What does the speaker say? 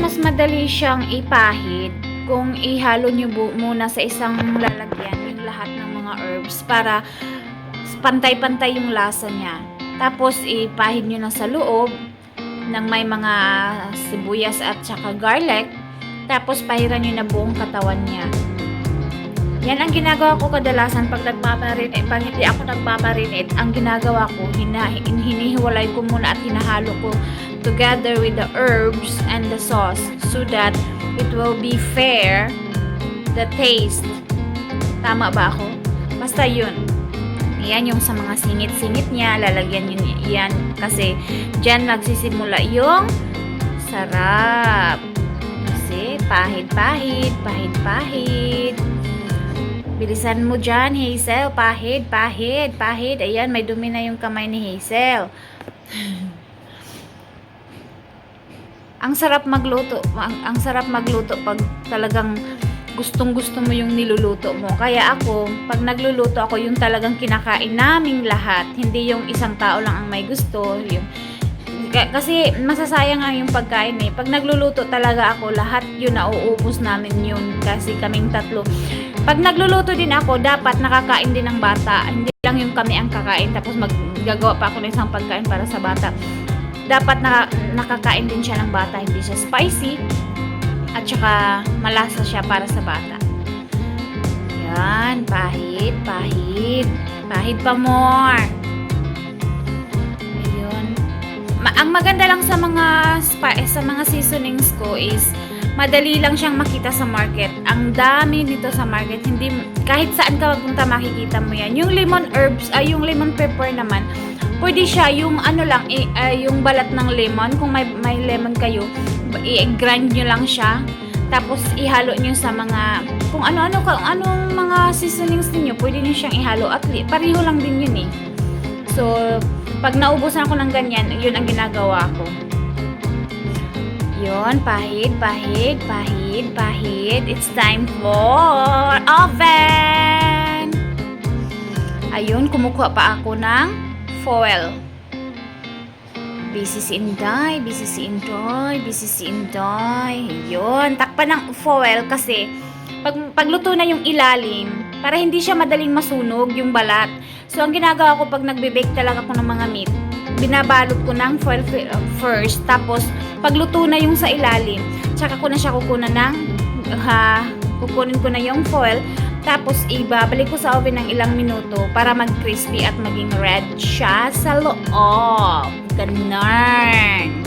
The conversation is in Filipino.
mas madali siyang ipahid kung ihalo nyo muna sa isang lalagyan yung lahat ng mga herbs para pantay-pantay yung lasa niya. Tapos ipahid nyo na sa loob ng may mga sibuyas at saka garlic. Tapos pahiran nyo na buong katawan niya. Yan ang ginagawa ko kadalasan pag nagmamarinate. Pag hindi ako nagmamarinate, ang ginagawa ko, hinihiwalay ko muna at hinahalo ko together with the herbs and the sauce so that it will be fair the taste. Tama ba ako? Basta yun. Yan yung sa mga singit-singit niya, lalagyan nyo yan kasi dyan nagsisimula yung sarap. Kasi pahid-pahid, pahid-pahid. Bilisan mo dyan, Hazel. Pahid, pahid, pahid. Ayan, may dumi na yung kamay ni Hazel. Ang sarap magluto. Ang sarap magluto pag talagang gustong-gusto mo yung niluluto mo. Kaya ako, pag nagluluto ako, yung talagang kinakain naming lahat. Hindi yung isang tao lang ang may gusto. Kasi masasayang nga yung pagkain eh. Pag nagluluto talaga ako, lahat yun nauubos namin yun. Kasi kaming tatlo. Pag nagluluto din ako, dapat nakakain din ng bata. Hindi lang yung kami ang kakain. Tapos maggagawa pa ako ng isang pagkain para sa bata. Dapat nakakain din siya ng bata. Hindi siya spicy. At saka malasa siya para sa bata. Yan. Pahid, pahid. Pahid pa more. Ayun. Ang maganda lang sa mga seasonings ko is madali lang siyang makita sa market. Ang dami nito sa market. Hindi, kahit saan ka magpunta makikita mo yan. Yung lemon herbs, yung lemon pepper naman, pwede siya yung ano lang, yung balat ng lemon. Kung may lemon kayo, i-grind nyo lang siya. Tapos ihalo nyo sa mga, kung anong mga seasonings niyo, pwede nyo siyang ihalo. At pareho lang din yun eh. So, pag naubusan ako ng ganyan, yun ang ginagawa ko. Yun, pahid, pahid, pahid, pahid. It's time for oven! Ayun, kumukuha pa ako ng foil. Busy si Inday, busy si Inday, busy si Inday. Ayun, takpan ng foil kasi pagluto na yung ilalim, para hindi siya madaling masunog yung balat. So, ang ginagawa ko pag nagbe-bake talaga ako ng mga meat, binabalot ko ng foil first, tapos pagluto na yung sa ilalim, tsaka ko na siya kukunin ko na yung foil, tapos ibabalik ko sa oven ng ilang minuto para mag-crispy at maging red siya sa loob. Ganun.